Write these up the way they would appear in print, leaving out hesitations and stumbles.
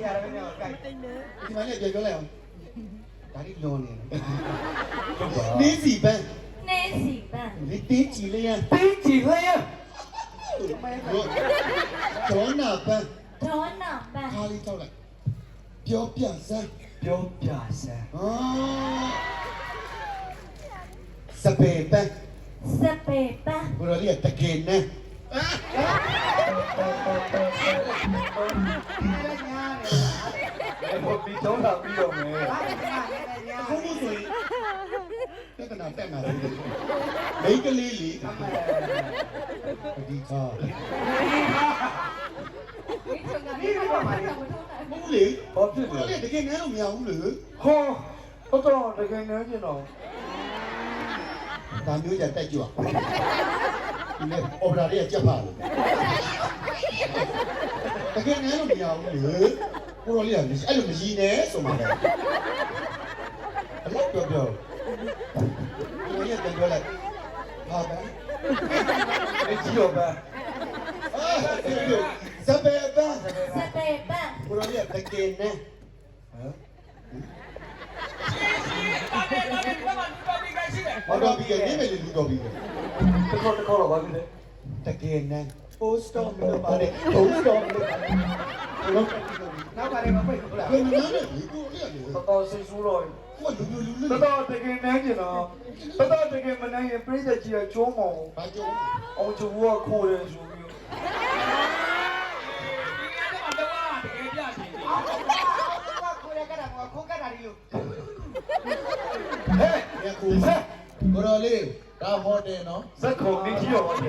ဆရာလည်းမင်းကိုကြိုက်တယ်ဒီမှာလည်းပြောလိုက်အောင်ဒါလေးလွန်နေနင်းစီပန်း你顶几了呀？顶几了呀？多哪班？卡里头来，表表山，表表山。哦，十八班，我说你也得给呢。我比头上比较美。好不水，这个哪带哪里？每个里里，你看，冇理，哦，对我说你得给呢都没有理。好，我到这个年纪了。大牛就带住啊，你我不知道你也接怕了。得给呢都没有理，我说你啊，你哎，你没呢，什么的？表表，我也感觉来，好呗，你几号班？啊，对，十八班，我说你也得给呢，我到毕业，你没录到毕业，这考了吧？你得给呢，post on 没得把的，post on 没得把的，那把的我背不了，我哪能理过你啊？他到岁数了。我录，他到这个年纪了，他到这个没能也背得起脚毛，把酒，我就我可怜属于。哎，你哭噻，我说你，打好的喏，这口你几号的？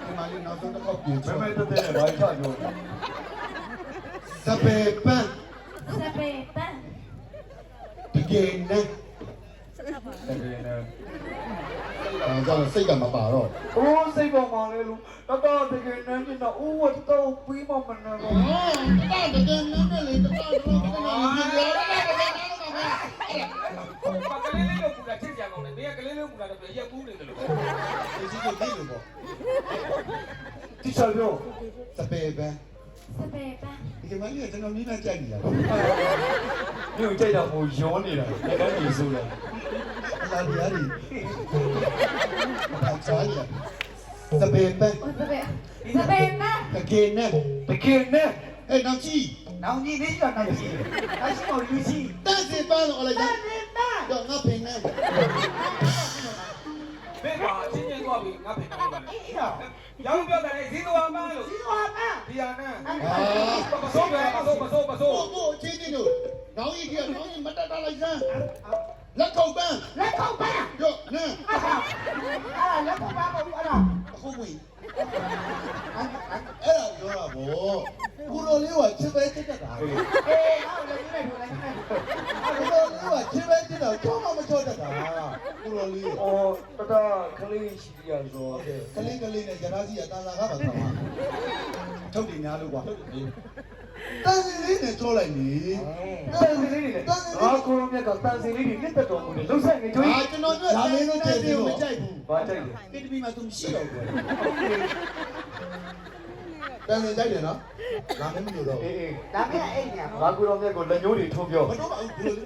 你妈你脑中都搞不清楚。妹妹都在来看着。十八班，得给呢。这个呢？啊，这个谁干嘛把喽？我谁帮忙来喽？他到这个年纪了，我到不帮忙了。哦，大的跟那个里的大的跟那里的，把个လေးလေးကိုပူတာချစ်ကြအောင်လေမင်းကကလေးလေးပူတာတော့ရက်ကူးနေတယ်လို့你这就对了不？第三条，十八班，你干嘛你真的你那家里啊？你有这样我养你了，你赶紧收了。哪里啊你？哪家里啊？十八班，得给呢？得给呢？哎，老几？နောက်ကြီးလေးကြောင့်နောက်ကြီးနောက်ရှိမလို့ယူရှိ但是班了我来讲，要我评呢。မင်းကချင်းချင်းသွားပြီးငါဖိနေပါလေ အေးတော့ ရောင်းပြောတယ်ဇီးသွားမှလို့ ဒီတော့မှ ဒီဟာနဲ့ 啊， မစိုးပဲမစိုး不，亲戚တို့，နောက်一天နောက်一မတက်တာလိုက်စမ်းလက်ခုပ်ပန်း လက်ခုပ်ပန်း ရော့နန်း အဲ့လက်ခုပ်ပန်းမဟုတ်ဘူးအဲ့ဒါ အခုဝင်အဲ့ဒါပြောတာဗောကိုလိုလေးကချစ်ပဲချစ်တတ်တာ အေးငါ့ကိုလည်းယူလိုက်ထိုးလိုက်ယူလိုက် ကိုလိုလေးကချစ်ပဲချစ်တာချောမှမချောတတ်တာကိုလိုလေး 哦，他他可能是这样说。 ကလေးကလေးနဲ့ရထားစီအတန်လာကပါသွားမှာထုတ်တယ်များလို့ကွာတန်စီလေးနဲ့ကြောလိုက်နေ 但是你呢？啊，可能那个但是你你得懂的，都是你就 အာကျွန်တော်တို့လာမင်းတို့ကျေးဇူးမကြိုက်ဘူး 把这个。 တိတပီမှာသူမရှိတော့ဘူးတန်စီကြိုက်တယ်နော်လာမင်းမလို့တော့ 哎哎， ဒါမဲ့အဲ့ညာ 我可能那个人有点投票 မ。တော့ပါဘူးဘယ်လိုလဲ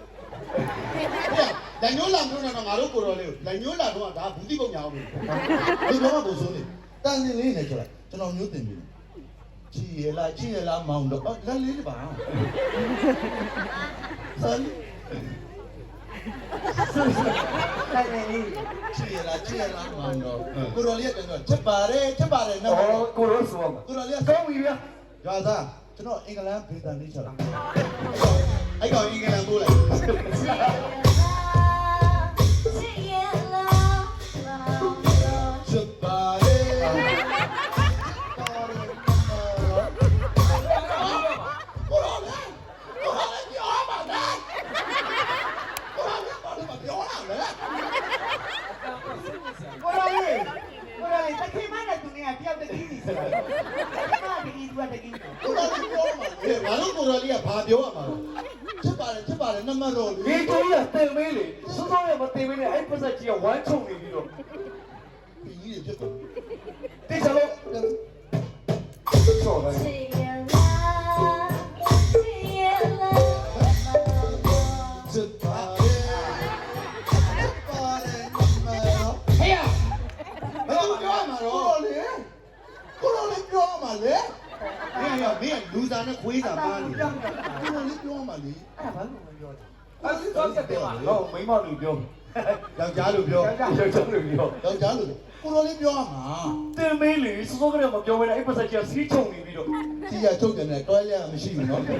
လက်ညိုးလာမျိုးတော့ငါတို့ကိုတော်လေးလက်ညိုးလာတော့ဒါဘူးတိပုံညာအောင်လို့ဒီတော့ဘုဆိုးလေတန်စီလေးနဲ့ကြောလိုက်ကျွန်တော်မျိုးတင်ပြီချီရလားမောင်တော့လက်လေးပါဆန် တိုက်နေလေး ချီရလားမောင်တော့ကိုတော်လေးကတော့ချက်ပါတယ်နော် 哦，可能是我们。 ကိုတော်လေးက 高一点。 ရွာသားကျွန်တော်အင်္ဂလန်ဗီဇာလေးချလာအဲ့ကောင်အင်္ဂလန်ကိုလိုက်ချက်ပါတယ်ကိုတော်လေးပြောပါနဲ့ကိုတော်လေးပြောတာလေ ကိုရိုလေးတခိမနဲ့သူနဲ့တယောက်တည်းကြီးဆိုတာဘာတကြီးသူကတကြီး ကိုတော်လေးပြောမှာလေငါတို့ကိုတော်လေးကဘာပြောရမှာလဲချက်ပါတယ်နံပါတ်တော့ 你注意啊，对没嘞？是说要么对没嘞？哎，不是只要完成的那种。 ပြီးရဖြစ်ကုန် 第三路。错了。မင်းလူစားနဲ့ခွေးစားပါနေကိုလိုလေးပြောမှလေ အဲ့ဒါဘာလို့မပြောလဲ အဲ့ဒါတော့တယ်ပါ ဟောမိမလူပြော ယောက်ျားလူပြော ယောက်ျားလူပြော ယောက်ျားလူကိုလိုလေးပြောရမှာ တင်မေးလေစောစောကလေးမပြောဘဲနဲ့အဲ့ပတ်စက်ကြီးစီးချုံနေပြီးတော့ ကြီးရထုတ်တယ်နဲ့တွဲရမရှိဘူးနော်သိ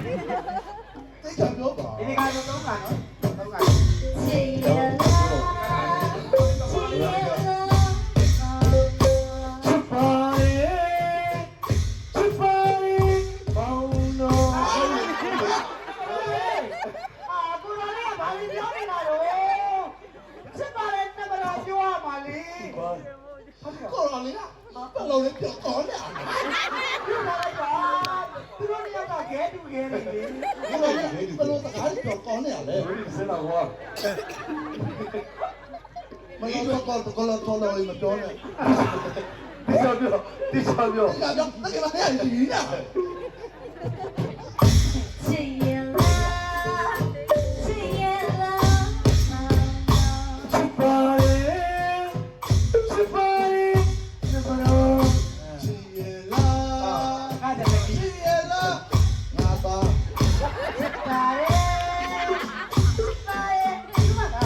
ချင်ပြောပါ ဒီကတော့သုံးတာနော်သုံးတာ ချစ်ရလားချစ်ရလား ချစ်ပါရဲ့ချစ်ပါရဲ့ဘောင်းတော် အာကိုရလေးကဘာလို့ပြောနေတာလဲစစ်ပါတဲ့နံပါတ်ပြောရမှာလေ ကိုလိုလေးကဘယ်လိုလေးပြောကောင်းလဲ ပြောလိုက်ပါသူတို့ညကခဲတူခဲနေလေ ဒီလိုလေးဘယ်လိုစကားပြောကောင်းနေရလဲ ဘယ်လိုစင်လာကွာ မလို့တော့ကိုလိုတော်တော်လေးမပြောနဲ့ ဒီချောပြောဒီချောပြော ဒီကပြောတကယ်မရရင်ဒီနာ ချစ်ရလားချစ်ရလား ချစ်ပါရဲ့ချစ်ပါရဲ့နမတော် ချီရလား အဲ့ဒါလည်း ချီရလားငါပါ ပါရဲပါရဲဒီမှာက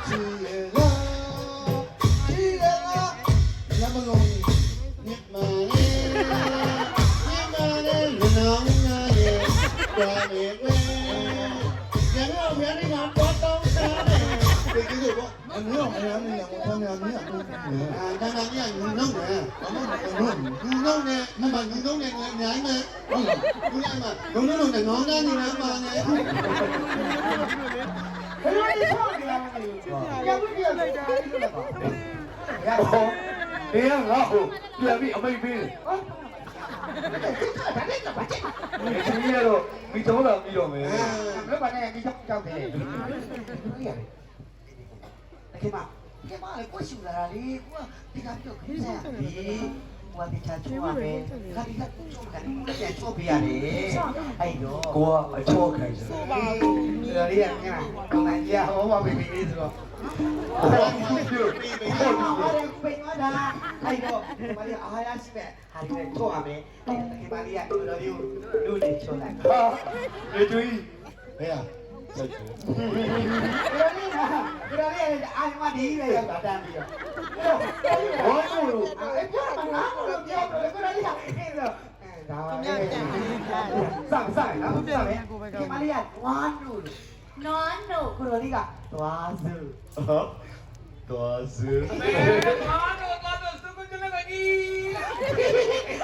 ချီရလားချီရလားလမ်းမလုံးမြတ်မာလေးမြတ်မာလေးလူနောင်ငါရဲ့ပါမေဝဲကျန်တော့မြန်နေမှာတော့တောင်းစားတယ်ဒီကိစ္စပေါ့အမျိုးအများကြီးလည်းဘာများများအာဒါမှမဟုတ်ညနှုတ်တယ်ဘာမှမလုပ်ဘူးညနှုတ်နဲ့မမညနှုတ်နဲ့အများကြီးနဲ့ဟုတ်လားဒီကမှာညနှုတ်နဲ့ငေါင်းသားနေမှာပါနဲ့ ဘယ်လိုလဲဆောက်ကြရမလဲရဘူးပြရလိုက်တာဒီလိုပါရ ဟောဒီကငါ့ကိုပြန်ပြီးအမိတ်ပေးတယ် ဟုတ်ဒါလည်းကဘာချက် ဒီကတော့မိတော်လာပြီးတော့မယ် ဘယ်ဘာနဲ့ဒီကြောက်တယ်ဒီလိုရတယ်ဒီမှာဒီမှာလေကိုရှူလာတာလေကိုကဒီကပြုတ်ခင်းစားပြီကိုကဒီချာချိုးပါပဲခါဒီကချိုးတယ်ပြန်ချိုးပြရတယ်အဲ့တော့ ကိုကအချော့ခံတယ် ဆိုပါဘူးဒီလိုလေးကငါကောင်းလိုက်ရဟောပါပြီပြီဆိုတော့ ဟောဒီပြော အားရပိန်သွားတာအဲ့တော့ဒီမှာလေးအားရရှိမဲ့ဟာဒီနဲ့ချိုးရမယ်အဲ့ဒီမှာလေးကဒီလိုလေးလူလေးချိုးလိုက် ဟာရေကျွေး ဘယ်ဟာ စိုက်တယ် ဒီလိုလေးကဒီလိုလေးအာမဒီပဲရောက်တာတန်းပြီးတော့ ဘာလို့ အဲ့ပြောမှာငါ့ကိုပြောတယ်ကိုလေးကအဲ့တော့ဒါပါလေစနော်စမယ်ဒီမှာလေးကဝါလို့ နွားနို့ ကိုလေးကသွားစု ဟောတော်စ မဲမာတော့စကုတ်လည်းကကြီး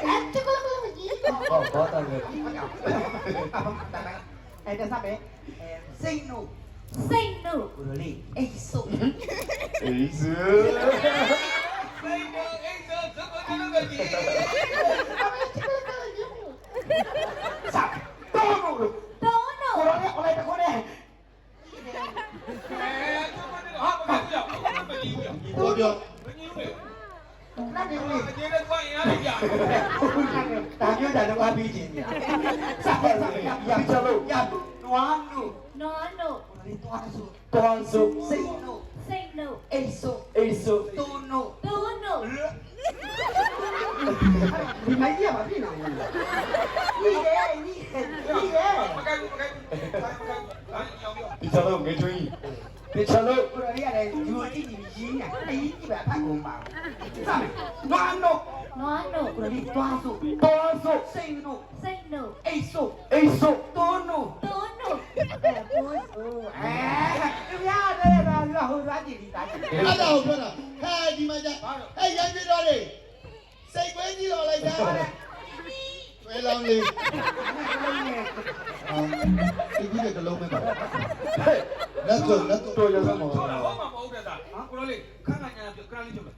အဲ့တကူကူကြီး ဟောဘာတန်လဲ အဲ့ဒါစမယ်စိတ်နို့ စိတ်နို့ ကိုလေးအိတ်ဆုပ် အေးစ စိတ်တော့အိမ်တော့စကုတ်လည်းကကြီး စားတော့လို့ တောနို့ ကိုလေးအလိုက်တခေါ်နေ မဲစကုတ်လည်းဟာမပြောမကြီးဘူး ပြောပြော မကြီးဘူး လက်နေလေး အကျဉ်းနဲ့ခွင့်ရရတယ်ကြာ ဒါပြောတာတော့ပြီးချင်းညာစားပဲစားပဲရချလို့ရနွားနို့ နွားနို့ ကိုလေးသွားစု တော်စု စိတ်နို့ စိတ်နို့ အိတ်ဆုပ် အေးစု တူနို့ တောနို့ ဒီမိုက်ကြီးကမဖြစ်နိုင်ဘူးဒီရဲ့ဒီရဲ့ မကဲဘူးမကဲဘူးဟာရောင်ရော ဒီချလို့ငေကျွေးဒီချလို့ ကိုလေးရတယ်ယူကြည့်ကြည့်ရင်းညာအရင်ကြည့်ပဲအဖက်ကုန်ပါစားမယ်နွားနို့ နွားနို့ ကိုလေးသွားစု တော်စု စိတ်နို့ စိတ်နို့ အိတ်ဆုပ် အေးစု တူနို့ တောနို့ ပိုးစုဒီရတယ်ဒါကဟိုသားကြည့်ဒီသားကြည့် အဲ့ဒါကိုပြောတာဟဲ့ဒီမှာကြဟဲ့ရိုက်ပြတော့လေစိတ်ကွဲကြီးတော့လိုက်တာဝဲလောင်းလေးဒီကြီးကလုံးမဲ့ပါလက်တော့လက်တော့ တော်ရစမ်းပါ ဟောမှာမဟုတ်တဲ့သားကိုလိုလေးခန်းခန်းညာပြခရလေးချုပ်မယ်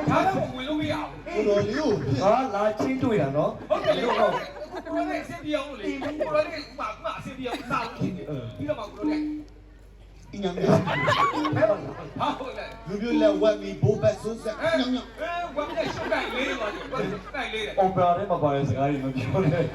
ဒါတော့ဝင်လို့မရဘူး ကိုလိုလေးကို ဟာလာချင်းတွေ့တာနော် ဟုတ်တယ်လေကိုလိုလေးအဆင်ပြေအောင်လို့လေကိုလိုလေးဥမာအဆင်ပြေအောင်စားလို့ဖြစ်တယ်ပြီးတော့မှကိုလိုလေး အင်းညံနေ ဟာဟုတ်တယ် လူပြလက်ဝက်မီဘိုးဘက်ဆွန်းဆက်ညံညံ ဝမ်းနဲ့ရှုပ်တိုင်းလေးပါလေတိုက်လေးတယ် အော်ပရာထဲမှာပါတဲ့စကားတွေမပြောနဲ့